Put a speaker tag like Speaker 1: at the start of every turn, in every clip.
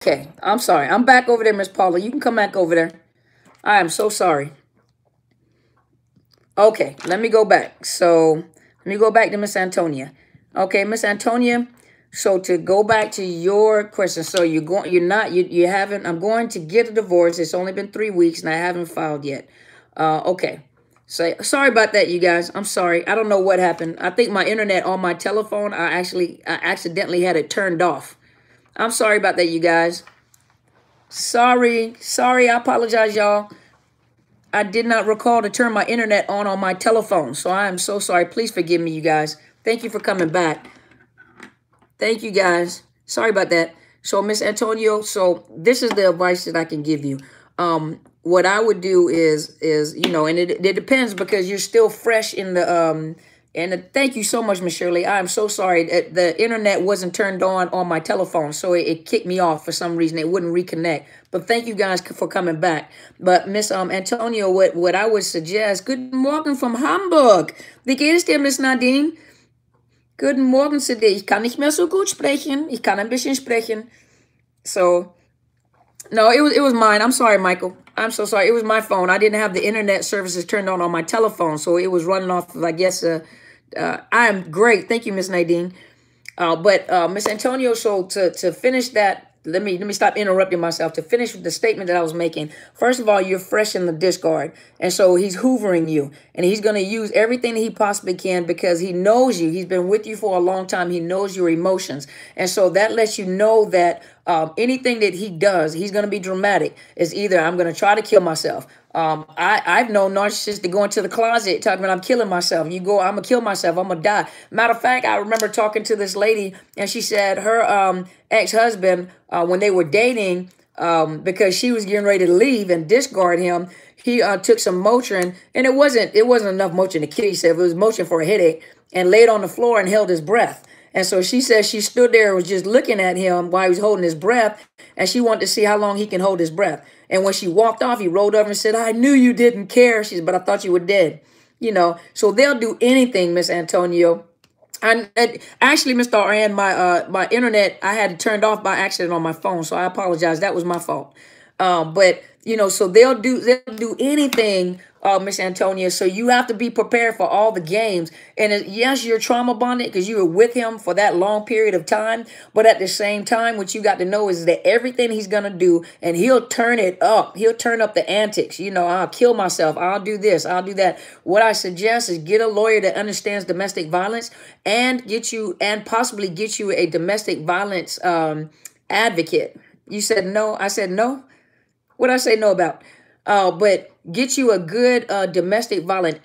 Speaker 1: Okay, I'm sorry. I'm back over there, Miss Paula. You can come back over there. I am so sorry. Okay, let me go back. So let me go back to Miss Antonia. Okay, Miss Antonia. So to go back to your question, so you haven't. I'm going to get a divorce. It's only been 3 weeks, and I haven't filed yet. Okay. So sorry about that, you guys. I'm sorry. I don't know what happened. I think my internet on my telephone, I accidentally had it turned off. I'm sorry about that, you guys. Sorry. I apologize, y'all. I did not recall to turn my internet on my telephone. So I am so sorry. Please forgive me, you guys. Thank you for coming back. Thank you, guys. Sorry about that. So, Miss Antonio, so this is the advice that I can give you. What I would do is and it depends because you're still fresh in the thank you so much, Miss Shirley. I'm so sorry. The internet wasn't turned on my telephone, so it kicked me off for some reason. It wouldn't reconnect. But thank you guys for coming back. But Miss Antonio, what I would suggest, good morning from Hamburg. Wie geht es dir, Miss Nadine? Guten Morgen zu dir. Ich kann nicht mehr so gut sprechen. Ich kann ein bisschen sprechen. So, no, it was mine. I'm sorry, Michael. I'm so sorry. It was my phone. I didn't have the internet services turned on my telephone, so it was running off of, I guess, I am great. Thank you, Miss Nadine. But Miss Antonio, so to finish that, let me stop interrupting myself. To finish the statement that I was making, first of all, you're fresh in the discard. And so he's hoovering you. And he's going to use everything that he possibly can because he knows you. He's been with you for a long time. He knows your emotions. And so that lets you know that anything that he does, he's going to be dramatic. It's either I'm going to try to kill myself. I've known narcissists to go into the closet talking about I'm killing myself. I'm going to kill myself. I'm going to die. Matter of fact, I remember talking to this lady and she said her ex-husband, when they were dating, because she was getting ready to leave and discard him, he took some Motrin, and it wasn't enough Motrin to kill himself. It was Motrin for a headache, and laid on the floor and held his breath. And so she said she stood there and was just looking at him while he was holding his breath, and she wanted to see how long he can hold his breath. And when she walked off, he rolled over and said, "I knew you didn't care." She said, "But I thought you were dead." So they'll do anything, Miss Antonio. And actually, Mr. RN, my internet, I had it turned off by accident on my phone, so I apologize. That was my fault. But so they'll do anything, Miss Antonia. So you have to be prepared for all the games. And yes, you're trauma bonded because you were with him for that long period of time. But at the same time, what you got to know is that everything he's gonna do, and he'll turn it up. He'll turn up the antics. I'll kill myself. I'll do this. I'll do that. What I suggest is get a lawyer that understands domestic violence and possibly get you a domestic violence advocate. You said no. I said no. What did I say no about? But get you a good domestic violence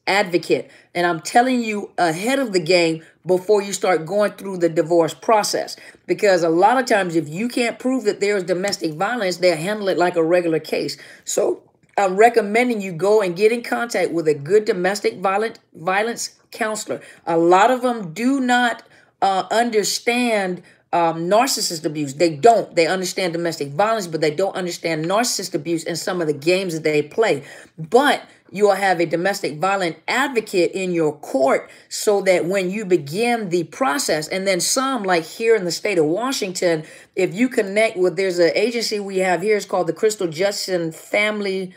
Speaker 1: advocate. And I'm telling you ahead of the game before you start going through the divorce process. Because a lot of times if you can't prove that there's domestic violence, they'll handle it like a regular case. So I'm recommending you go and get in contact with a good domestic violence counselor. A lot of them do not understand narcissist abuse. They don't. They understand domestic violence, but they don't understand narcissist abuse and some of the games that they play. But you will have a domestic violence advocate in your court so that when you begin the process, and then some, like here in the state of Washington, if you connect with, there's an agency we have here, it's called the Crystal Justice Family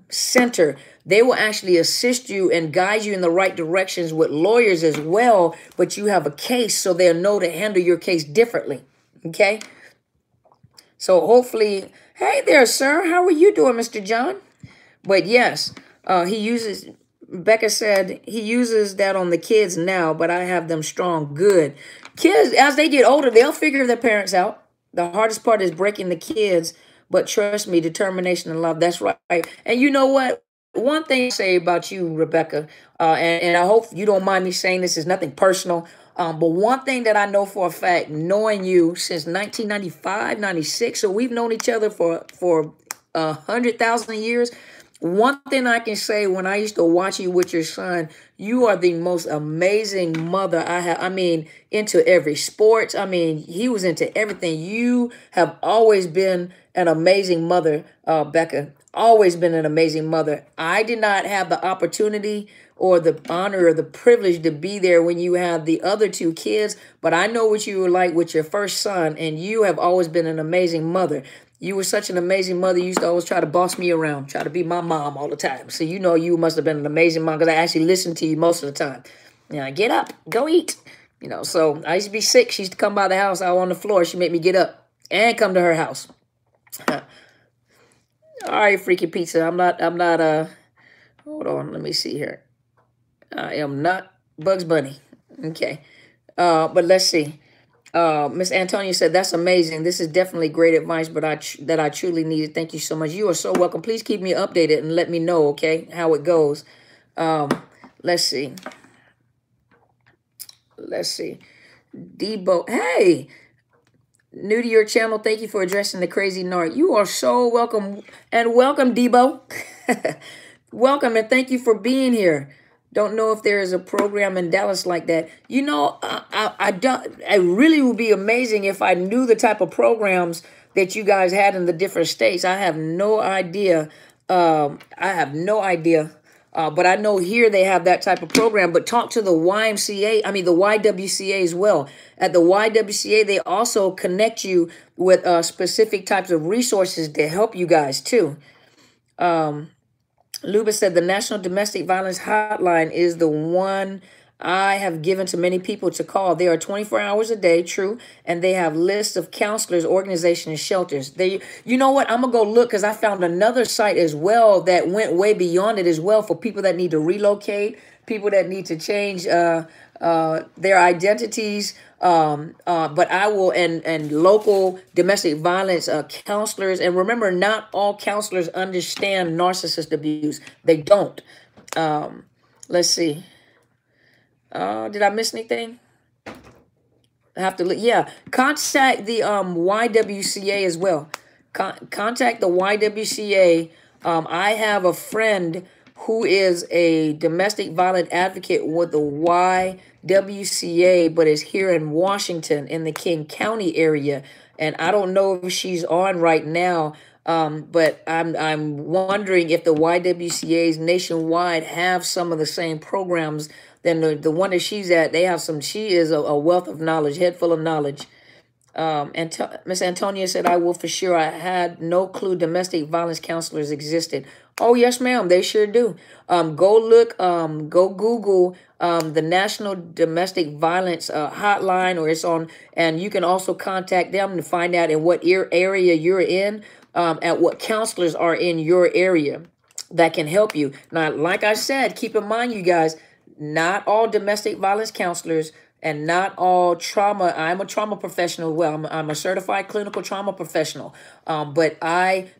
Speaker 1: Center. They will actually assist you and guide you in the right directions with lawyers as well, but you have a case, so they'll know to handle your case differently. Okay? So hopefully, hey there, sir. How are you doing, Mr. John? But yes, Becca said he uses that on the kids now, but I have them strong. Good. Kids, as they get older, they'll figure their parents out. The hardest part is breaking the kids, but trust me, determination and love, that's right. And you know what? One thing I say about you, Rebecca, and I hope you don't mind me saying this, is nothing personal, but one thing that I know for a fact, knowing you since 1995, 96, so we've known each other for 100,000 years. One thing I can say, when I used to watch you with your son, you are the most amazing mother I have. I mean, into every sports. I mean, he was into everything. You have always been an amazing mother, Becca. Always been an amazing mother. I did not have the opportunity or the honor or the privilege to be there when you had the other two kids, but I know what you were like with your first son, and you have always been an amazing mother. You were such an amazing mother. You used to always try to boss me around, try to be my mom all the time. So you know you must have been an amazing mom, because I actually listened to you most of the time. You know, get up, go eat. You know, so I used to be sick. She used to come by the house, I was on the floor. She'd make me get up and come to her house. All right, Freaky Pizza. I'm not, hold on, let me see here. I am not Bugs Bunny. Okay. But let's see. Miss Antonia said, that's amazing. This is definitely great advice, but that I truly needed. Thank you so much. You are so welcome. Please keep me updated and let me know, okay, how it goes. Let's see. Let's see. Debo. Hey, new to your channel. Thank you for addressing the crazy narc. You are so welcome. And welcome, Debo. Welcome, and thank you for being here. Don't know if there is a program in Dallas like that. You know, I really would be amazing if I knew the type of programs that you guys had in the different states. I have no idea. But I know here they have that type of program. But talk to the the YWCA as well. At the YWCA, they also connect you with specific types of resources to help you guys too. Luba said the National Domestic Violence Hotline is the one I have given to many people to call. They are 24 hours a day, true, and they have lists of counselors, organizations, and shelters. You know what? I'm going to go look, because I found another site as well that went way beyond it as well, for people that need to relocate, people that need to change their identities, but I will, and local domestic violence counselors. And remember, not all counselors understand narcissist abuse. They don't. Let's see. Did I miss anything? I have to look. Yeah, contact the YWCA as well. Contact the YWCA. I have a friend who is a domestic violence advocate with the YWCA, but is here in Washington in the King County area. And I don't know if she's on right now, but I'm wondering if the YWCA's nationwide have some of the same programs. Then the one that she's at, they have some. She is a wealth of knowledge, head full of knowledge. And Miss Antonia said, I will for sure. I had no clue domestic violence counselors existed. Oh, yes, ma'am. They sure do. Go look, go Google the National Domestic Violence Hotline, or it's on, and you can also contact them to find out in what area you're in, at what counselors are in your area that can help you. Now, like I said, keep in mind, you guys, not all domestic violence counselors and not all trauma. I'm a trauma professional. Well, I'm a certified clinical trauma professional. But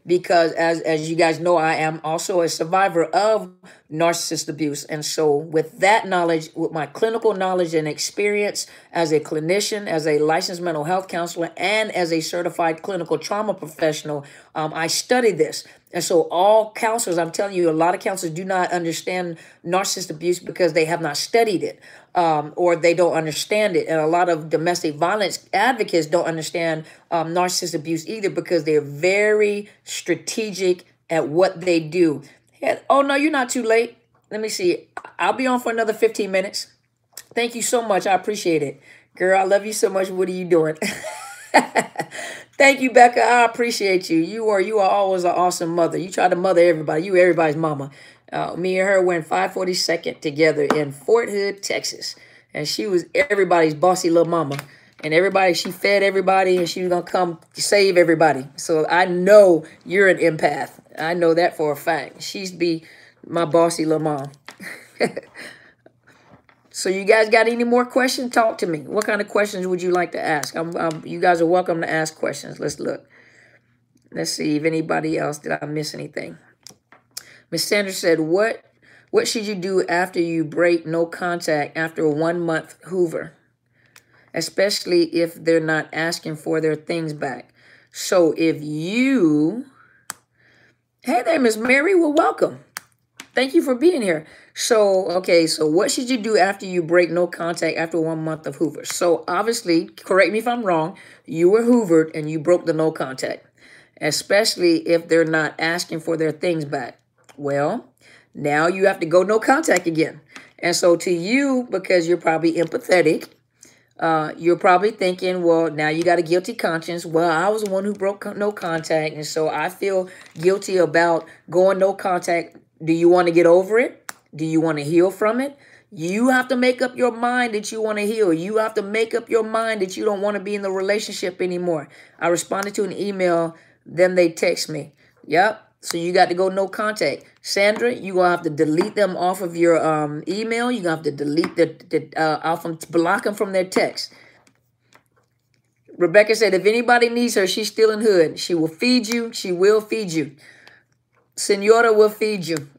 Speaker 1: because as you guys know, I am also a survivor of narcissist abuse. And so with that knowledge, with my clinical knowledge and experience as a clinician, as a licensed mental health counselor, and as a certified clinical trauma professional, I studied this. And so all counselors, I'm telling you, a lot of counselors do not understand narcissist abuse because they have not studied it, or they don't understand it. And a lot of domestic violence advocates don't understand narcissist abuse either, because they're very strategic at what they do. Oh, no, you're not too late. Let me see. I'll be on for another 15 minutes. Thank you so much. I appreciate it. Girl, I love you so much. What are you doing? Thank you, Becca. I appreciate you. You are always an awesome mother. You try to mother everybody. You everybody's mama. Me and her went 542nd together in Fort Hood, Texas. And she was everybody's bossy little mama. And she fed everybody, and she was going to come save everybody. So I know you're an empath. I know that for a fact. She's be my bossy little mom. So you guys got any more questions? Talk to me. What kind of questions would you like to ask? You guys are welcome to ask questions. Let's look. Let's see if anybody else, did I miss anything? Miss Sanders said, what should you do after you break no contact after a 1 month Hoover? Especially if they're not asking for their things back. So if you Hey there, Miss Mary. Well, welcome. Thank you for being here. So, okay, so what should you do after you break no contact after 1 month of Hoover? So, obviously, correct me if I'm wrong, you were Hoovered and you broke the no contact, especially if they're not asking for their things back. Well, now you have to go no contact again. And so, to you, because you're probably empathetic, you're probably thinking, well, now you got a guilty conscience. Well, I was the one who broke no contact, and so I feel guilty about going no contact. Do you want to get over it? Do you want to heal from it? You have to make up your mind that you want to heal. You have to make up your mind that you don't want to be in the relationship anymore. I responded to an email, then they text me. Yep. So you got to go no contact. Sandra, you're going to have to delete them off of your email. You're going to have to delete block them from their text. Rebecca said, if anybody needs her, she's still in hood. She will feed you. She will feed you. Senora will feed you.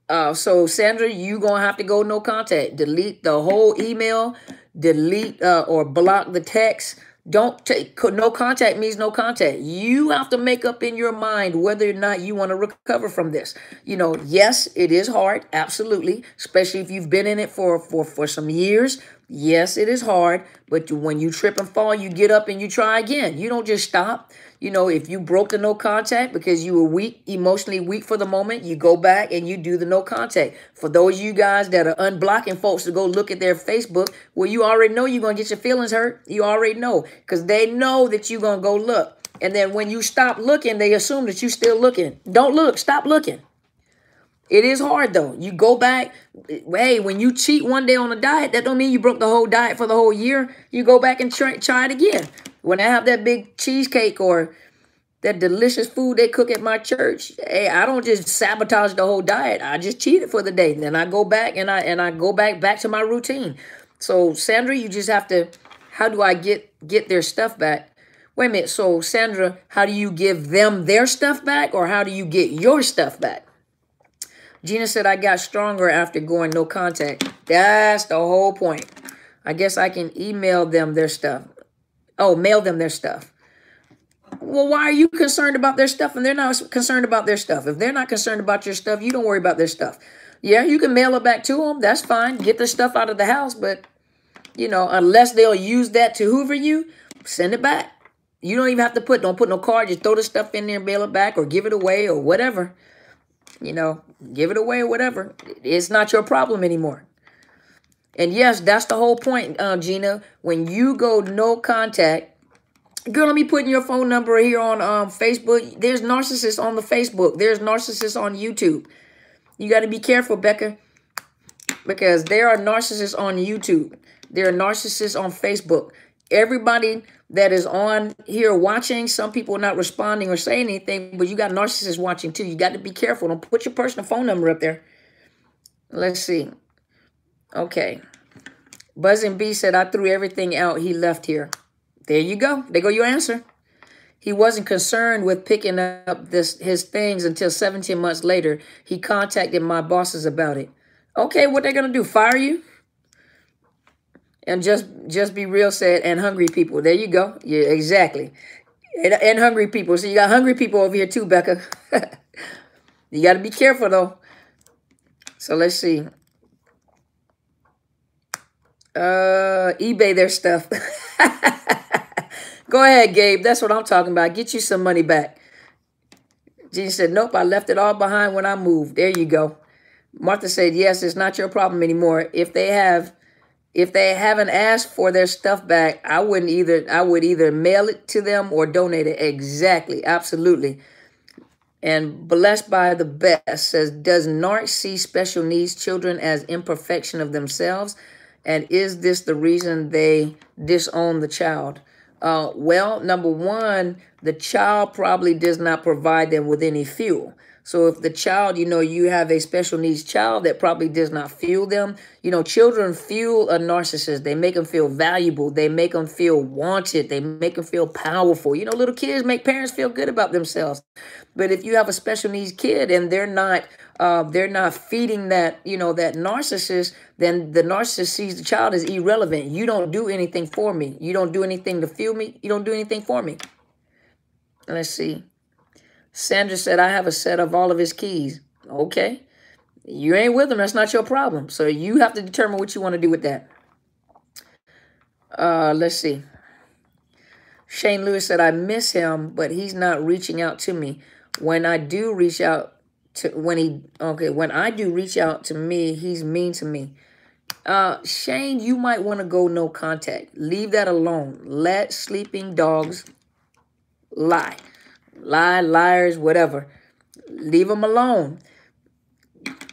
Speaker 1: So Sandra, you're going to have to go no contact. Delete the whole email. Delete or block the text. Don't take no contact means no contact. You have to make up in your mind whether or not you want to recover from this. You know, yes, it is hard. Absolutely. Especially if you've been in it for some years. Yes, it is hard. But when you trip and fall, you get up and you try again. You don't just stop. You know, if you broke the no contact because you were weak, emotionally weak for the moment, you go back and you do the no contact. For those of you guys that are unblocking folks to go look at their Facebook, well, you already know you're going to get your feelings hurt. You already know because they know that you're going to go look. And then when you stop looking, they assume that you're still looking. Don't look. Stop looking. It is hard, though. You go back. Hey, when you cheat one day on a diet, that don't mean you broke the whole diet for the whole year. You go back and try it again. When I have that big cheesecake or that delicious food they cook at my church, hey, I don't just sabotage the whole diet. I just cheat it for the day. Then I go back and I go back to my routine. So, Sandra, you just have to, how do I get their stuff back? Wait a minute. So, Sandra, how do you give them their stuff back or how do you get your stuff back? Gina said, I got stronger after going no contact. That's the whole point. I guess I can email them their stuff. Oh, mail them their stuff. Well, why are you concerned about their stuff and they're not concerned about their stuff? If they're not concerned about your stuff, you don't worry about their stuff. Yeah, you can mail it back to them. That's fine. Get the stuff out of the house. But, you know, unless they'll use that to hoover you, send it back. You don't even have to don't put no card. Just throw the stuff in there and mail it back or give it away or whatever. You know, give it away or whatever. It's not your problem anymore. And yes, that's the whole point, Gina. When you go no contact, girl, let me put in your phone number here on Facebook. There's narcissists on the Facebook. There's narcissists on YouTube. You got to be careful, Becca, because there are narcissists on YouTube. There are narcissists on Facebook. Everybody that is on here watching, some people are not responding or saying anything, but you got narcissists watching too. You got to be careful. Don't put your personal phone number up there. Let's see. Okay. Buzzing B said, I threw everything out. He left here. There you go. There go your answer. He wasn't concerned with picking up his things until 17 months later. He contacted my bosses about it. Okay, what they going to do? Fire you? And just be real said, and hungry people. There you go. Yeah, exactly. And hungry people. So you got hungry people over here too, Becca. You got to be careful, though. So let's see. eBay their stuff. Go ahead, Gabe. That's what I'm talking about. Get you some money back. Gina said, nope, I left it all behind when I moved. There you go. Martha said, yes, it's not your problem anymore. If they haven't asked for their stuff back, I would either mail it to them or donate it. Exactly. Absolutely. And Blessed by the Best says, does Narc see special needs children as imperfection of themselves? And is this the reason they disown the child? Well, number one, the child probably does not provide them with any fuel. So if the child, you know, you have a special needs child that probably does not fuel them. You know, children fuel a narcissist. They make them feel valuable. They make them feel wanted. They make them feel powerful. You know, little kids make parents feel good about themselves. But if you have a special needs kid and they're not feeding that, you know, that narcissist, then the narcissist sees the child as irrelevant. You don't do anything for me. You don't do anything to fuel me. You don't do anything for me. Let's see. Sandra said, I have a set of all of his keys. Okay. You ain't with him. That's not your problem. So you have to determine what you want to do with that. Let's see. Shane Lewis said, I miss him, but he's not reaching out to me. When I do reach out to, when I do reach out to me, he's mean to me. Shane, you might want to go no contact. Leave that alone. Let sleeping dogs lie. Liars, whatever. Leave them alone.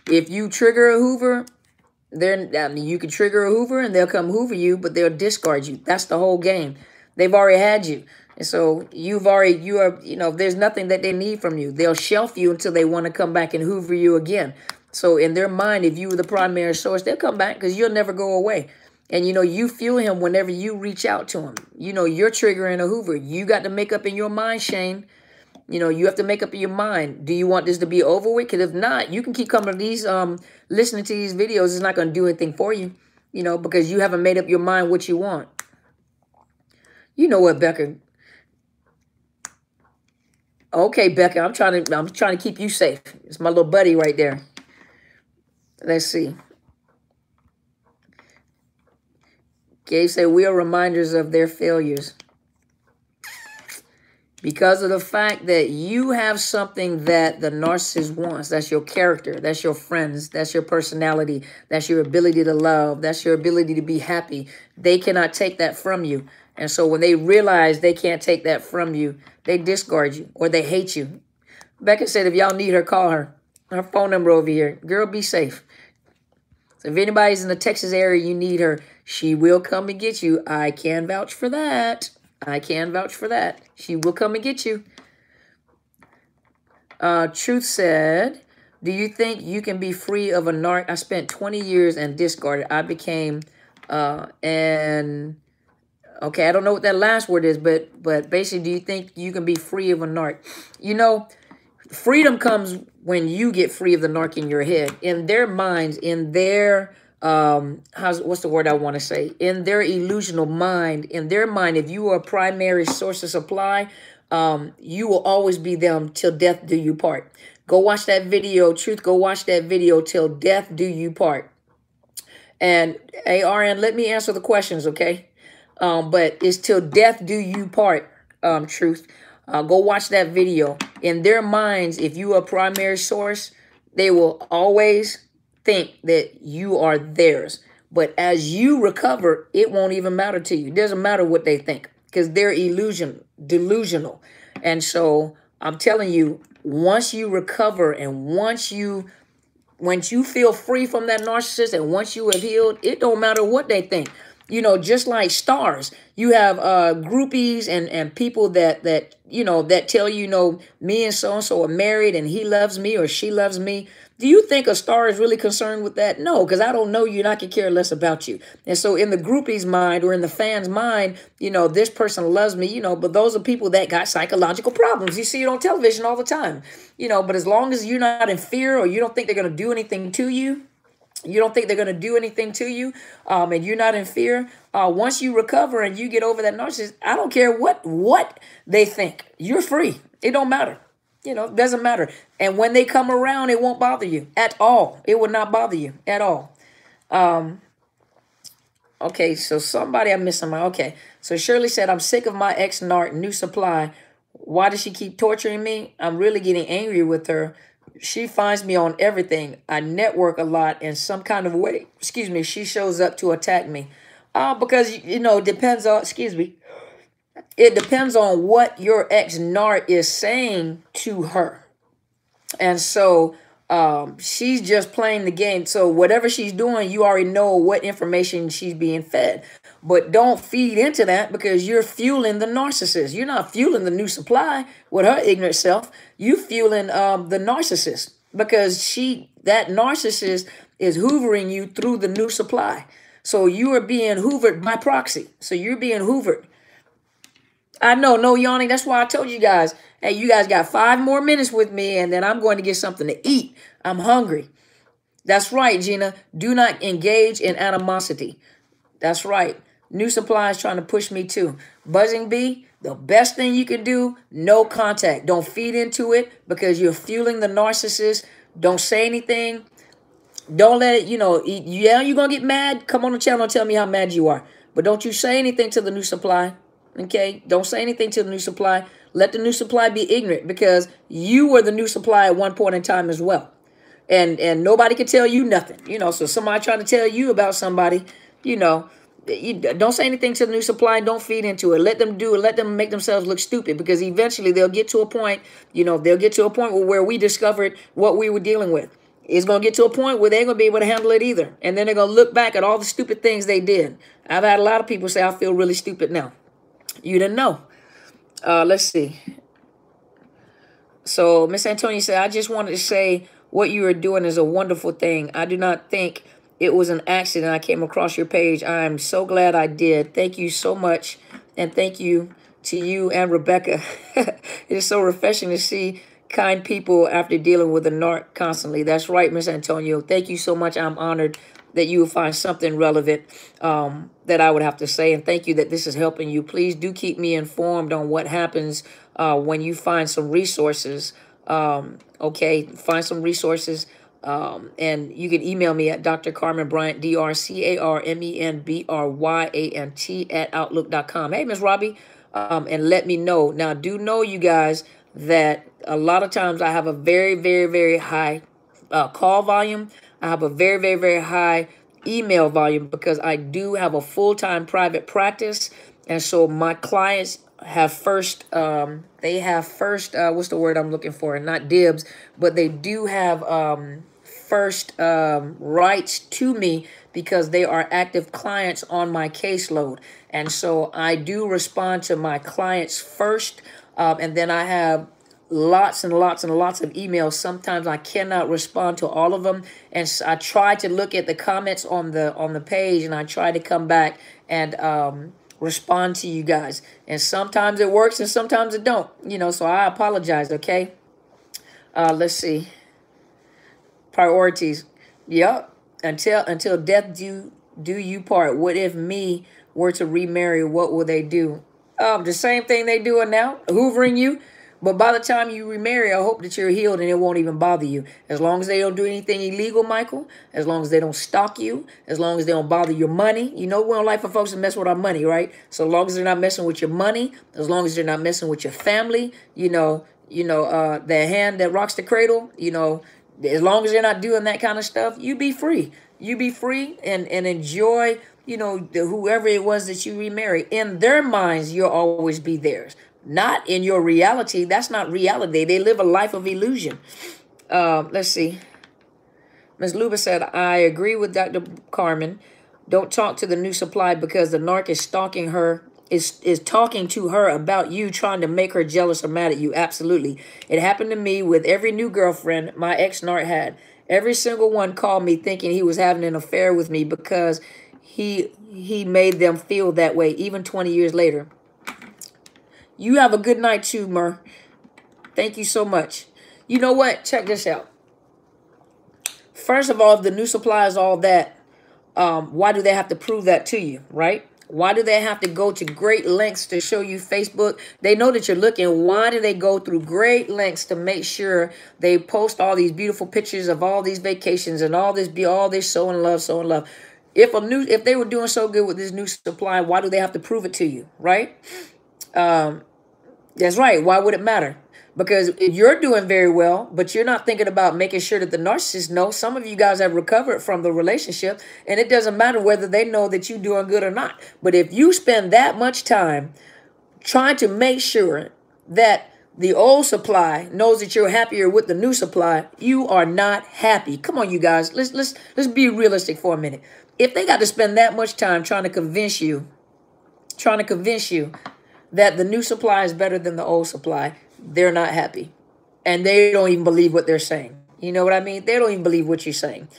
Speaker 1: If you trigger a Hoover, you can trigger a Hoover and they'll come hoover you, but they'll discard you. That's the whole game. They've already had you. And so there's nothing that they need from you. They'll shelf you until they want to come back and hoover you again. So in their mind, if you were the primary source, they'll come back because you'll never go away. And, you fuel him whenever you reach out to him. You're triggering a Hoover. You got to make up in your mind, Shane. You have to make up in your mind. Do you want this to be over with? Because if not, you can keep coming to these, listening to these videos. It's not going to do anything for you, because you haven't made up your mind what you want. You know what, Becca? Okay, Becca, I'm trying to keep you safe. It's my little buddy right there. Let's see. Gabe said, we are reminders of their failures. Because of the fact that you have something that the narcissist wants. That's your character. That's your friends. That's your personality. That's your ability to love. That's your ability to be happy. They cannot take that from you. And so when they realize they can't take that from you, they discard you or they hate you. Becca said, if y'all need her, call her. Her phone number over here. Girl, be safe. So if anybody's in the Texas area, you need her, she will come and get you. I can vouch for that. I can vouch for that. She will come and get you. Truth said, do you think you can be free of a narc? I spent 20 years and discarded. I became, okay, I don't know what that last word is, but basically, do you think you can be free of a narc? Freedom comes when you get free of the narc in your head. In their minds, in their, what's the word I want to say? In their illusional mind, if you are a primary source of supply, you will always be them till death do you part. Go watch that video, Truth, go watch that video, till death do you part. And, hey, RN, let me answer the questions, okay? But it's till death do you part, Truth. Go watch that video. In their minds, if you are a primary source, they will always think that you are theirs. But as you recover, it won't even matter to you. It doesn't matter what they think because they're delusional. And so I'm telling you, once you recover and once you feel free from that narcissist and once you have healed, it don't matter what they think. Just like stars, you have groupies and people that tell you, me and so-and-so are married and he loves me or she loves me. Do you think a star is really concerned with that? No, because I don't know you and I could care less about you. And so in the groupie's mind or in the fan's mind, this person loves me, but those are people that got psychological problems. You see it on television all the time, but as long as you're not in fear or you don't think they're going to do anything to you, and you're not in fear, once you recover and you get over that narcissist, I don't care what they think. You're free. It don't matter. It doesn't matter. And when they come around, it won't bother you at all. It would not bother you at all. Okay, so somebody I'm missing. Okay, so Shirley said, I'm sick of my ex-narc, new supply. Why does she keep torturing me? I'm really getting angry with her. She finds me on everything. I network a lot in some kind of way. She shows up to attack me. Because, it depends on, it depends on what your ex-narc is saying to her. And so she's just playing the game. So whatever she's doing, you already know what information she's being fed. But don't feed into that because you're fueling the narcissist. You're not fueling the new supply with her ignorant self. You fueling the narcissist because that narcissist is hoovering you through the new supply. So you are being hoovered by proxy. So you're being hoovered. I know, no yawning. That's why I told you guys, hey, you guys got 5 more minutes with me and then I'm going to get something to eat. I'm hungry. That's right, Gina. Do not engage in animosity. That's right. New supply is trying to push me too. Buzzing bee, the best thing you can do, no contact. Don't feed into it because you're fueling the narcissist. Don't say anything. Don't let it, yeah, you're going to get mad. Come on the channel and tell me how mad you are. But don't you say anything to the new supply. Okay? Don't say anything to the new supply. Let the new supply be ignorant because you were the new supply at one point in time as well. And nobody can tell you nothing. So somebody trying to tell you about somebody, you don't say anything to the new supply and don't feed into it. Let them do it. Let them make themselves look stupid because eventually they'll get to a point, where we discovered what we were dealing with. It's going to get to a point where they're going to be able to handle it either. And then they're going to look back at all the stupid things they did. I've had a lot of people say, I feel really stupid now. You didn't know. Let's see. So Miss Antonia said, I just wanted to say what you are doing is a wonderful thing. I do not think it was an accident. I came across your page. I am so glad I did. Thank you so much. And thank you to you and Rebecca. It is so refreshing to see kind people after dealing with a narc constantly. That's right, Miss Antonio. Thank you so much. I'm honored that you will find something relevant that I would have to say. And thank you that this is helping you. Please do keep me informed on what happens when you find some resources. Okay, find some resources. And you can email me at Dr. Carmen Bryant, DrCarmenBryant @outlook.com. Hey, Miss Robbie, and let me know. Now, do know, you guys, that a lot of times I have a very, very, very high call volume. I have a very, very, very high email volume because I do have a full-time private practice. And so my clients have first, what's the word I'm looking for? Not dibs, but they do have first rights to me because they are active clients on my caseload. And so I do respond to my clients first. And then I have lots and lots and lots of emails. Sometimes I cannot respond to all of them. And I try to look at the comments on the page, and I try to come back and respond to you guys. And sometimes it works and sometimes it don't. So I apologize, okay? Let's see. Priorities. Yep. Until death do you part. What if me were to remarry? What will they do? The same thing they doing now, hoovering you. But by the time you remarry, I hope that you're healed and it won't even bother you. As long as they don't do anything illegal, Michael, as long as they don't stalk you, as long as they don't bother your money. We don't like for folks to mess with our money, right? So long as they're not messing with your money, as long as they're not messing with your family, the hand that rocks the cradle, as long as they're not doing that kind of stuff, you be free. You be free and enjoy, whoever it was that you remarry. In their minds, you'll always be theirs. Not in your reality. That's not reality. They live a life of illusion. Let's see. Ms. Luba said, I agree with Dr. Carmen. Don't talk to the new supply because the narc is stalking her, is talking to her about you, trying to make her jealous or mad at you. Absolutely. It happened to me with every new girlfriend my ex-narc had. Every single one called me thinking he was having an affair with me because he made them feel that way, even 20 years later. You have a good night too, Mer. Thank you so much. You know what? Check this out. First of all, if the new supply is all that, why do they have to prove that to you, right? Why do they have to go to great lengths to show you Facebook? They know that you're looking. Why do they go through great lengths to make sure they post all these beautiful pictures of all these vacations and all this so in love, so in love? If they were doing so good with this new supply, why do they have to prove it to you, right? That's right. Why would it matter? Because you're doing very well, but you're not thinking about making sure that the narcissist knows. Some of you guys have recovered from the relationship, and it doesn't matter whether they know that you're doing good or not. But if you spend that much time trying to make sure that the old supply knows that you're happier with the new supply, you are not happy. Come on, you guys. Let's be realistic for a minute. If they got to spend that much time trying to convince you that the new supply is better than the old supply, they're not happy. And they don't even believe what they're saying. You know what I mean? They don't even believe what you're saying.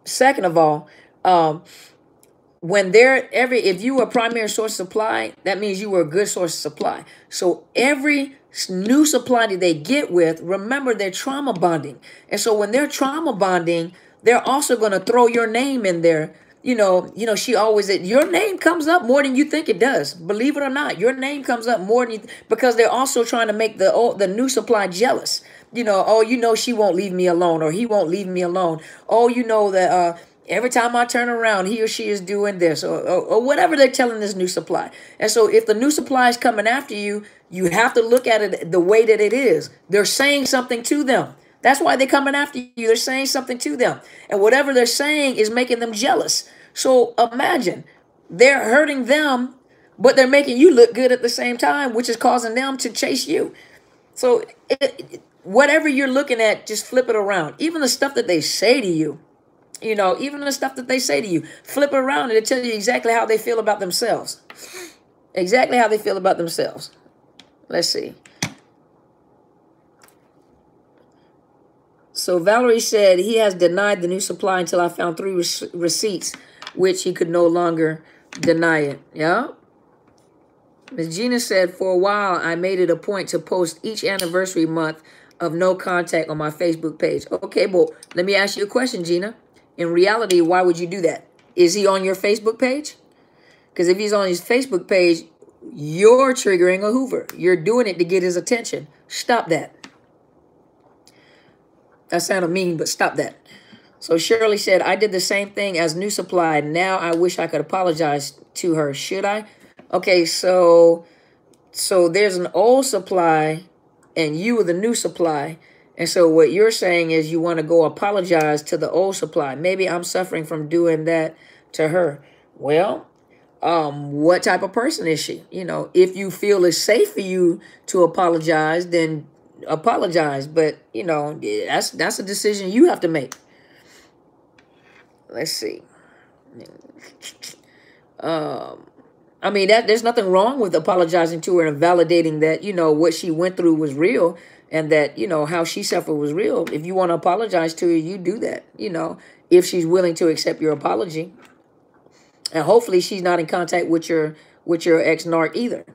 Speaker 1: Second of all, if you were a primary source of supply, that means you were a good source of supply. So every new supply that they get with, remember, they're trauma bonding. And so when they're trauma bonding, they're also going to throw your name in there She always said, your name comes up more than you think it does. Believe it or not, your name comes up more than because they're also trying to make the new supply jealous. Oh, she won't leave me alone, or he won't leave me alone. Oh, that every time I turn around, he or she is doing this, or whatever they're telling this new supply. And so if the new supply is coming after you, you have to look at it the way that it is. They're saying something to them. That's why they're coming after you. They're saying something to them. And whatever they're saying is making them jealous. So imagine they're hurting them, but they're making you look good at the same time, which is causing them to chase you. So whatever you're looking at, just flip it around. Even the stuff that they say to you, even the stuff that they say to you, flip it around and it tells you exactly how they feel about themselves. Exactly how they feel about themselves. Let's see. So Valerie said he has denied the new supply until I found 3 receipts, which he could no longer deny it. Yeah. Ms. Gina said, for a while, I made it a point to post each anniversary month of no contact on my Facebook page. Okay, well, let me ask you a question, Gina. In reality, why would you do that? Is he on your Facebook page? Because if he's on his Facebook page, you're triggering a Hoover. You're doing it to get his attention. Stop that. That sounded mean, but stop that. So Shirley said, I did the same thing as new supply. Now I wish I could apologize to her. Should I? Okay, so there's an old supply and you were the new supply. And so what you're saying is you want to go apologize to the old supply. Maybe I'm suffering from doing that to her. Well, what type of person is she? If you feel it's safe for you to apologize, then apologize. But, that's a decision you have to make. Let's see. I mean, there's nothing wrong with apologizing to her and validating that, what she went through was real and that, how she suffered was real. If you want to apologize to her, you do that, if she's willing to accept your apology. And hopefully she's not in contact with your ex-narc either.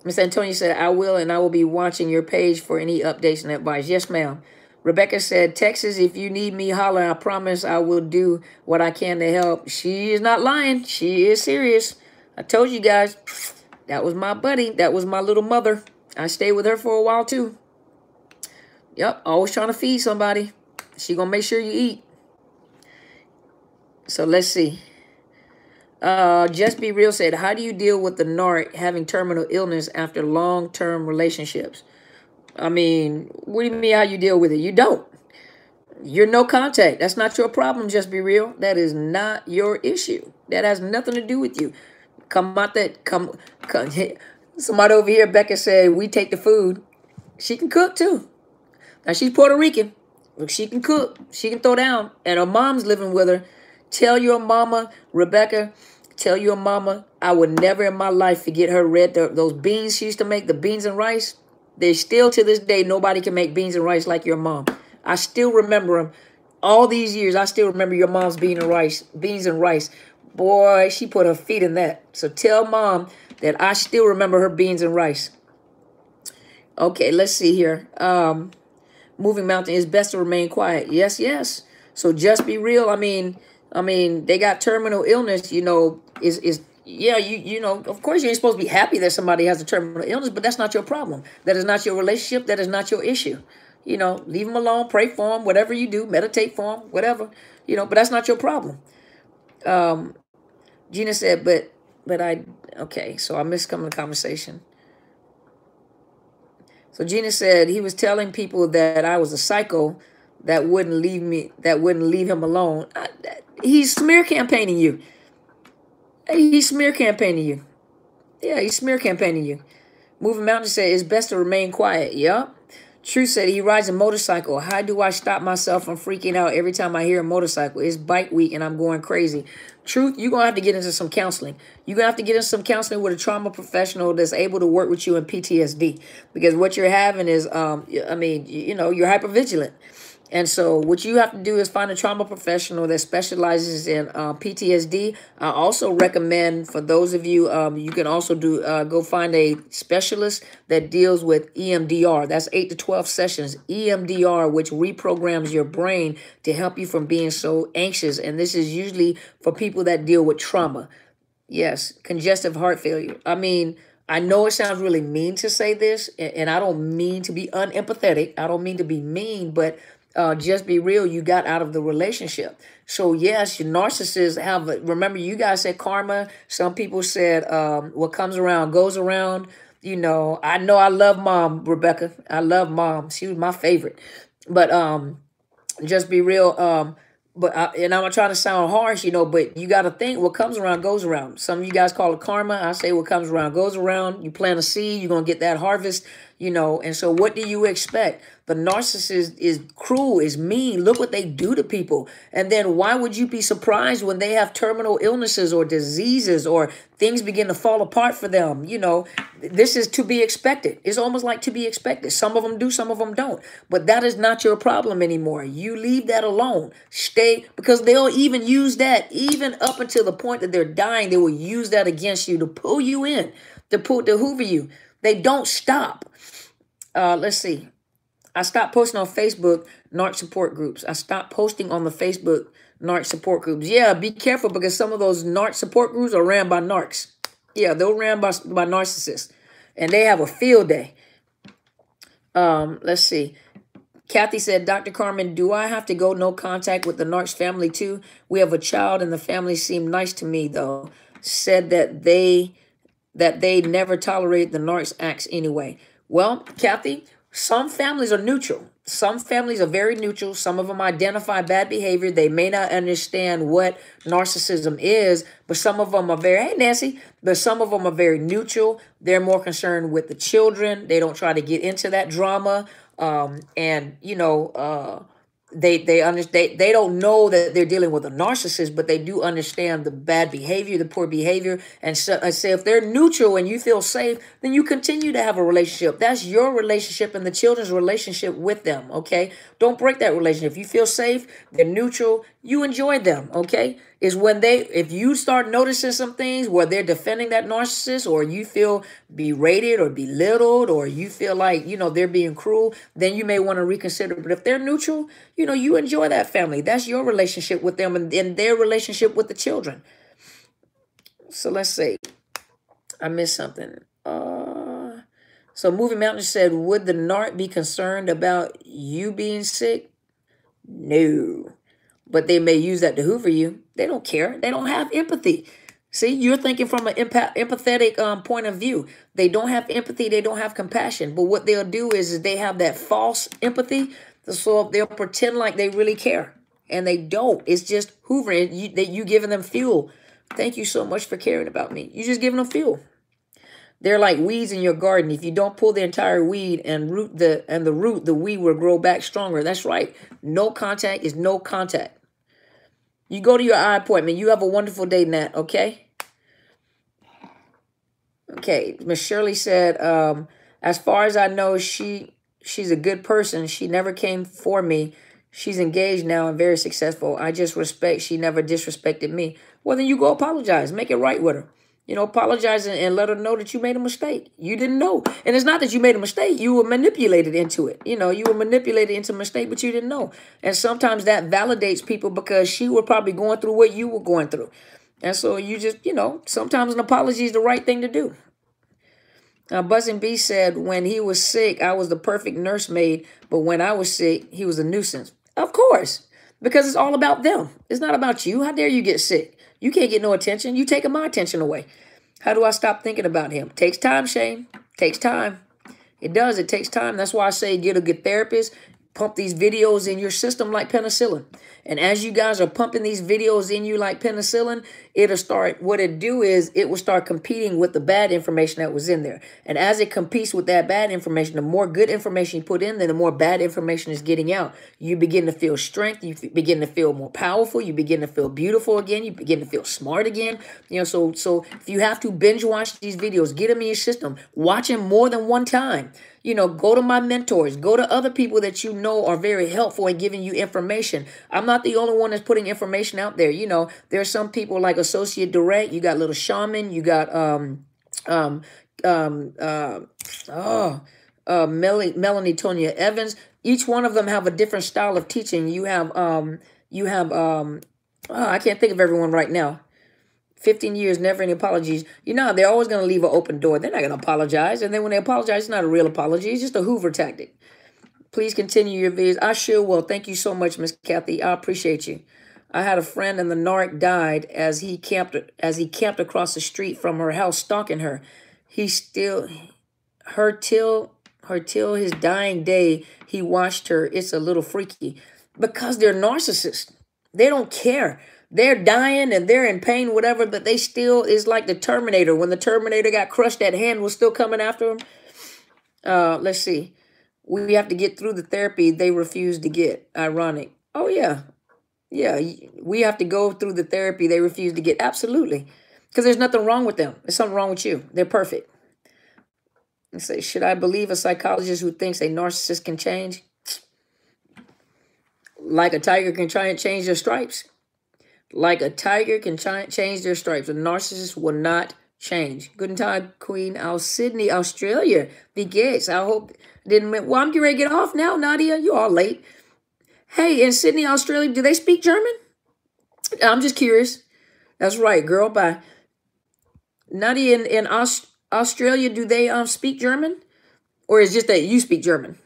Speaker 1: Miss Antonia said, I will be watching your page for any updates and advice. Yes, ma'am. Rebecca said, Texas, if you need me, holler. I promise I will do what I can to help. She is not lying. She is serious. I told you guys, that was my buddy. That was my little mother. I stayed with her for a while, too. Yep, always trying to feed somebody. She going to make sure you eat. So let's see. Just Be Real said, how do you deal with the narc having terminal illness after long-term relationships? I mean, what do you mean how you deal with it? You don't. You're no contact. That's not your problem, Just Be Real. That is not your issue. That has nothing to do with you. Come out that, come. Somebody over here, Becca said, we take the food. She can cook too. Now she's Puerto Rican. She can cook. She can throw down. And her mom's living with her. Tell your mama, Rebecca, tell your mama, I would never in my life forget her those beans she used to make, the beans and rice. They still, to this day, nobody can make beans and rice like your mom. I still remember them. All these years, I still remember your mom's beans and rice. Boy, she put her feet in that. So tell mom that I still remember her beans and rice. Okay, let's see here. Moving Mountain, is best to remain quiet. Yes, yes. So Just Be Real. I mean, they got terminal illness, yeah, of course you ain't supposed to be happy that somebody has a terminal illness, but that's not your problem. That is not your relationship. That is not your issue. Leave them alone, pray for them, whatever you do, meditate for them, whatever, but that's not your problem. Gina said, okay, so I missed coming to conversation. So Gina said he was telling people that I was a psycho that wouldn't leave him alone. He's smear campaigning you. He's smear campaigning you. Yeah, he's smear campaigning you. Moving Mountain said it's best to remain quiet. Yup. Truth said he rides a motorcycle. How do I stop myself from freaking out every time I hear a motorcycle? It's bike week and I'm going crazy. Truth, you're going to have to get into some counseling. You're going to have to get into some counseling with a trauma professional that's able to work with you in PTSD. Because what you're having is, you're hypervigilant. And so what you have to do is find a trauma professional that specializes in PTSD. I also recommend for those of you, you can also do go find a specialist that deals with EMDR. That's 8 to 12 sessions. EMDR, which reprograms your brain to help you from being so anxious. And this is usually for people that deal with trauma. Yes, congestive heart failure. I mean, I know it sounds really mean to say this, and I don't mean to be unempathetic. I don't mean to be mean, but just be real. You got out of the relationship. So yes, your narcissists have, remember you guys said karma. Some people said what comes around goes around. You know I love mom, Rebecca. I love mom. She was my favorite. But just be real. And I'm not trying to sound harsh, but you got to think what comes around goes around. Some of you guys call it karma. I say what comes around goes around. You plant a seed, you're going to get that harvest, And so what do you expect? The narcissist is cruel, is mean. Look what they do to people. And then why would you be surprised when they have terminal illnesses or diseases or things begin to fall apart for them? This is to be expected. It's almost like to be expected. Some of them do, some of them don't. But that is not your problem anymore. You leave that alone. Stay, because they'll even use that, even up until the point that they're dying, they will use that against you to pull you in, to hoover you. They don't stop. Let's see. I stopped posting on Facebook narc support groups. I stopped posting on the Facebook narc support groups. Yeah, be careful because some of those narc support groups are ran by narcs. Yeah, they're ran by narcissists. And they have a field day. Let's see. Kathy said, Dr. Carmen, do I have to go no contact with the narcs family too? We have a child and the family seemed nice to me though. Said that they never tolerate the narcs acts anyway. Well, Kathy, some families are neutral. Some families are very neutral. Some of them identify bad behavior. They may not understand what narcissism is, but some of them are very, hey, Nancy, but some of them are very neutral. They're more concerned with the children. They don't try to get into that drama. They don't know that they're dealing with a narcissist, but they do understand the bad behavior, the poor behavior. And so I say, if they're neutral and you feel safe, then you continue to have a relationship. That's your relationship and the children's relationship with them. Okay. Don't break that relationship. If you feel safe, they're neutral, you enjoy them. Okay. Is when if you start noticing some things where they're defending that narcissist, or you feel berated or belittled, or you feel like, they're being cruel, then you may want to reconsider. But if they're neutral, you enjoy that family. That's your relationship with them and their relationship with the children. So let's see. I missed something. So Movie Mountain said, would the narc be concerned about you being sick? No. But they may use that to hoover you. They don't care. They don't have empathy. See, you're thinking from an empathetic point of view. They don't have empathy. They don't have compassion. But what they'll do is they have that false empathy. So they'll pretend like they really care. And they don't. It's just hoovering. You giving them fuel. Thank you so much for caring about me. You're just giving them fuel. They're like weeds in your garden. If you don't pull the entire weed and root the weed will grow back stronger. That's right. No contact is no contact. You go to your eye appointment. You have a wonderful day, Nat, okay? Okay, Miss Shirley said, as far as I know, she's a good person. She never came for me. She's engaged now and very successful. I just respect she never disrespected me. Well, then you go apologize. Make it right with her. Apologize and let her know that you made a mistake. You didn't know. And it's not that you made a mistake. You were manipulated into it. You were manipulated into a mistake, but you didn't know. And sometimes that validates people because she was probably going through what you were going through. And so you just, sometimes an apology is the right thing to do. Buzzing B said, when he was sick, I was the perfect nursemaid. But when I was sick, he was a nuisance. Of course, because it's all about them. It's not about you. How dare you get sick? You can't get no attention. You taking my attention away. How do I stop thinking about him? Takes time, Shane. Takes time. It does. It takes time. That's why I say get a good therapist. Pump these videos in your system like penicillin. And as you guys are pumping these videos in you like penicillin, it'll start, what it do is it will start competing with the bad information that was in there. And as it competes with that bad information, the more good information you put in there, the more bad information is getting out. You begin to feel strength. You begin to feel more powerful. You begin to feel beautiful again. You begin to feel smart again. So if you have to binge watch these videos, get them in your system. Watch them more than one time. You know, go to my mentors, go to other people that you know are very helpful in giving you information. I'm not the only one that's putting information out there. You know, there's some people like Associate Direct, you got Little Shaman, you got um um uh Melanie Tonya Evans. Each one of them have a different style of teaching. You have oh, I can't think of everyone right now. 15 years, never any apologies. You know, they're always going to leave an open door. They're not going to apologize. And then when they apologize, it's not a real apology. It's just a Hoover tactic. Please continue your videos. I sure will. Thank you so much, Miss Kathy. I appreciate you. I had a friend and the narc died as he camped across the street from her house, stalking her. He still her till his dying day. He watched her. It's a little freaky because they're narcissists. They don't care. They're dying and they're in pain, whatever, but they still is like the Terminator. When the Terminator got crushed, that hand was still coming after him. Let's see. We have to get through the therapy they refuse to get. Ironic. Oh, yeah. Yeah, we have to go through the therapy they refuse to get. Absolutely. Because there's nothing wrong with them. There's something wrong with you. They're perfect. And say, should I believe a psychologist who thinks a narcissist can change? Like a tiger can try and change their stripes. Like a tiger can change their stripes. A narcissist will not change. Guten Tag, Queen out Sydney, Australia. Be Gates. I hope didn't. Well, I'm getting ready to get off now, Nadia. You're all late. Hey, in Sydney, Australia, do they speak German? I'm just curious. That's right, girl. Bye. Nadia, in Australia, do they speak German? Or is it just that you speak German?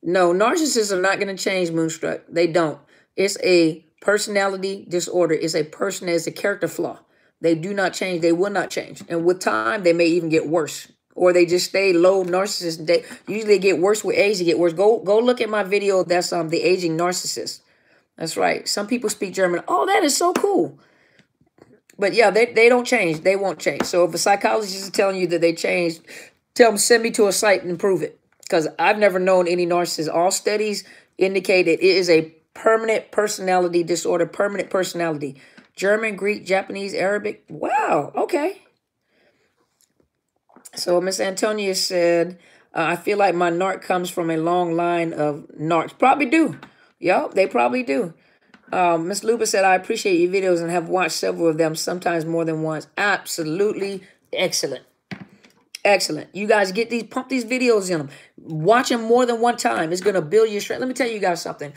Speaker 1: No, narcissists are not going to change, Moonstruck. They don't. It's a personality disorder. It's a person. It's a character flaw. They do not change. They will not change. And with time, they may even get worse. Or they just stay low narcissist. They usually get worse with age. They get worse. Go look at my video. That's the aging narcissist. That's right. Some people speak German. Oh, that is so cool. But yeah, they don't change. They won't change. So if a psychologist is telling you that they changed, tell them send me to a site and prove it. Because I've never known any narcissist. All studies indicate it is a permanent personality disorder, permanent personality. German, Greek, Japanese, Arabic. Wow. Okay. So Miss Antonia said, I feel like my narc comes from a long line of narcs. Probably do. Yup, they probably do. Miss Luba said, I appreciate your videos and have watched several of them, sometimes more than once. Absolutely excellent. Excellent. You guys pump these videos in them. Watch them more than one time. It's going to build your strength. Let me tell you guys something.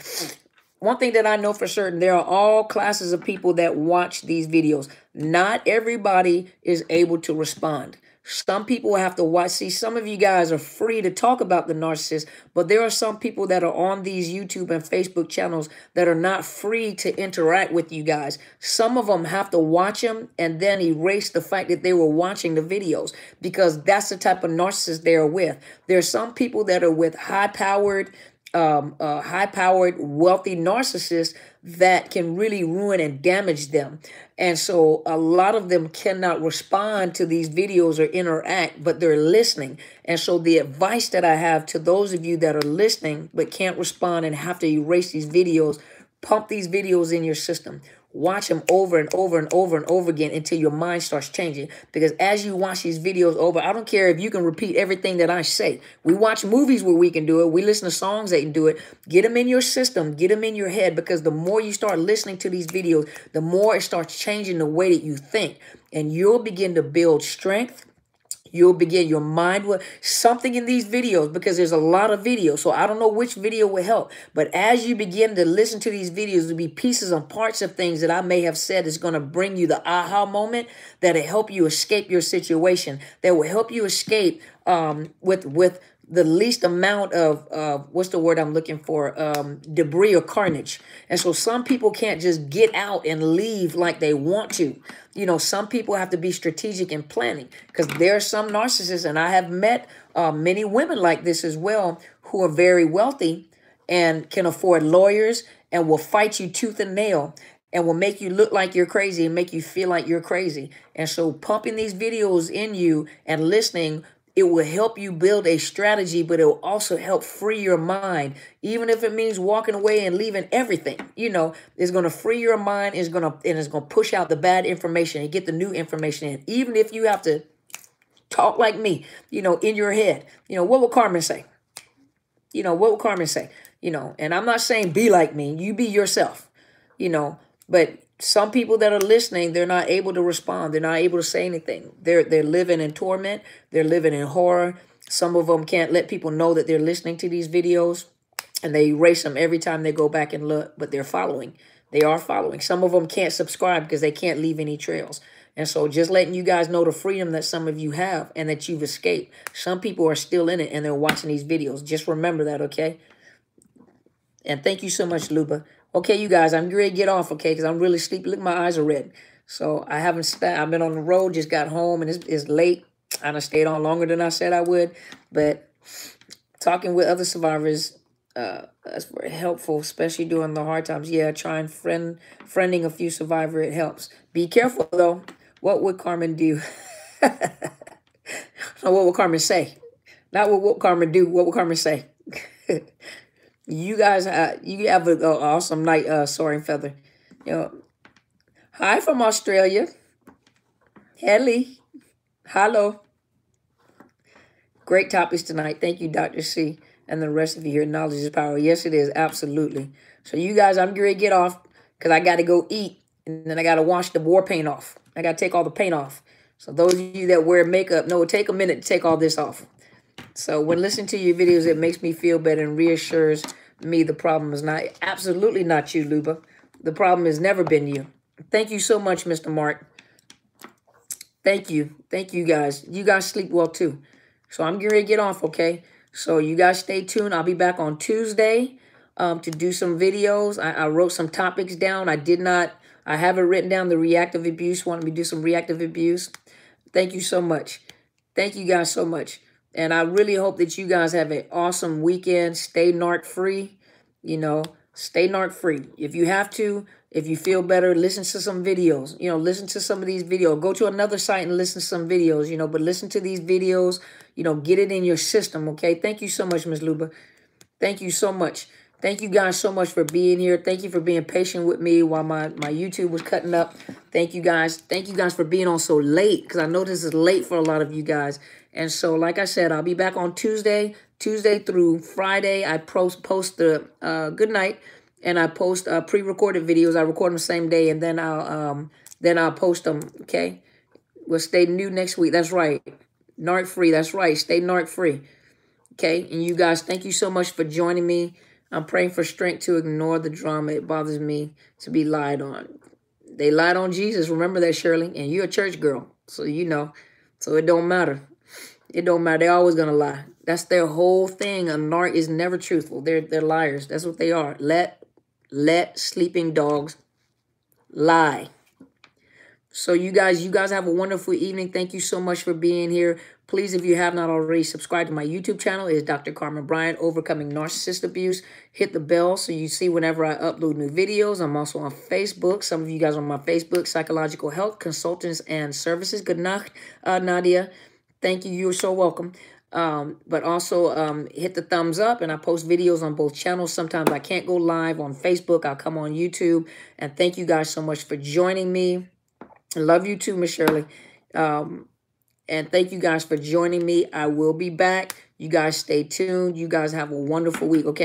Speaker 1: One thing that I know for certain, there are all classes of people that watch these videos. Not everybody is able to respond. Some people have to watch. See, some of you guys are free to talk about the narcissist, but there are some people that are on these YouTube and Facebook channels that are not free to interact with you guys. Some of them have to watch them and then erase the fact that they were watching the videos because that's the type of narcissist they're with. There are some people that are with high-powered, wealthy narcissists that can really ruin and damage them. And so a lot of them cannot respond to these videos or interact, but they're listening. And so the advice that I have to those of you that are listening but can't respond and have to erase these videos, pump these videos in your system. Watch them over and over and over and over again until your mind starts changing. Because as you watch these videos over, I don't care if you can repeat everything that I say. We watch movies where we can do it. We listen to songs that can do it. Get them in your system. Get them in your head. Because the more you start listening to these videos, the more it starts changing the way that you think. And you'll begin to build strength. You'll begin your mind with something in these videos because there's a lot of videos. So I don't know which video will help. But as you begin to listen to these videos, there'll be pieces and parts of things that I may have said is going to bring you the aha moment that'll help you escape your situation. That will help you escape with the least amount of, what's the word I'm looking for, debris or carnage. And so some people can't just get out and leave like they want to. You know, some people have to be strategic in planning because there are some narcissists, and I have met many women like this as well, who are very wealthy and can afford lawyers and will fight you tooth and nail and will make you look like you're crazy and make you feel like you're crazy. And so pumping these videos in you and listening, it will help you build a strategy, but it will also help free your mind. Even if it means walking away and leaving everything, you know, it's going to free your mind. It's going to push out the bad information and get the new information in. Even if you have to talk like me, in your head. What would Carmen say? What would Carmen say? And I'm not saying be like me. You be yourself, but some people that are listening, they're not able to respond. They're not able to say anything. They're living in torment. They're living in horror. Some of them can't let people know that they're listening to these videos, and they erase them every time they go back and look, but they're following. They are following. Some of them can't subscribe because they can't leave any trails. And so just letting you guys know the freedom that some of you have and that you've escaped. Some people are still in it and they're watching these videos. Just remember that, okay? And thank you so much, Luba. Okay, you guys, I'm ready to get off, okay, because I'm really sleepy. Look, my eyes are red. So I haven't stopped. I've been on the road, just got home, and it's late. And I stayed on longer than I said I would. But talking with other survivors, that's very helpful, especially during the hard times. Yeah, trying friending a few survivors, it helps. Be careful, though. What would Carmen do? So what would Carmen say? Not what would Carmen do. What would Carmen say? You guys, you have an awesome night, Soaring Feather. Hi from Australia. Helly. Hello. Great topics tonight. Thank you, Dr. C. And the rest of you here. Knowledge is power. Yes, it is. Absolutely. So you guys, I'm going to get off because I got to go eat. And then I got to wash the war paint off. I got to take all the paint off. So those of you that wear makeup, no, take a minute to take all this off. So when listening to your videos, it makes me feel better and reassures me the problem is absolutely not you, Luba. The problem has never been you. Thank you so much, Mr. Mark. Thank you. Thank you, guys. You guys sleep well, too. So I'm getting ready to get off, okay? So you guys stay tuned. I'll be back on Tuesday to do some videos. I wrote some topics down. I haven't written down the reactive abuse. Wanted me to do some reactive abuse. Thank you so much. Thank you guys so much. And I really hope that you guys have an awesome weekend. Stay narc-free. Stay narc-free. If you have to, if you feel better, listen to some videos. Listen to some of these videos. Go to another site and listen to some videos, but listen to these videos. Get it in your system, okay? Thank you so much, Ms. Luba. Thank you so much. Thank you guys so much for being here. Thank you for being patient with me while my YouTube was cutting up. Thank you guys. Thank you guys for being on so late because I know this is late for a lot of you guys. And so, like I said, I'll be back on Tuesday through Friday. I post the good night, and I post pre-recorded videos. I record them the same day, and then I'll post them. Okay, we'll stay new next week. That's right, narc free. That's right, stay narc free. Okay, and you guys, thank you so much for joining me. I'm praying for strength to ignore the drama. It bothers me to be lied on. They lied on Jesus. Remember that, Shirley. And you're a church girl, so So it don't matter. It don't matter. They're always gonna lie. That's their whole thing. A narc is never truthful. They're liars. That's what they are. Let sleeping dogs lie. So you guys have a wonderful evening. Thank you so much for being here. Please, if you have not already, subscribe to my YouTube channel. It's Dr. Carmen Bryant, Overcoming Narcissist Abuse. Hit the bell so you see whenever I upload new videos. I'm also on Facebook. Some of you guys are on my Facebook, Psychological Health Consultants and Services. Good night, Nadia. Thank you. You're so welcome. But also hit the thumbs up, and I post videos on both channels. Sometimes I can't go live on Facebook. I'll come on YouTube. And thank you guys so much for joining me. I love you too, Miss Shirley. And thank you guys for joining me. I will be back. You guys stay tuned. You guys have a wonderful week, okay?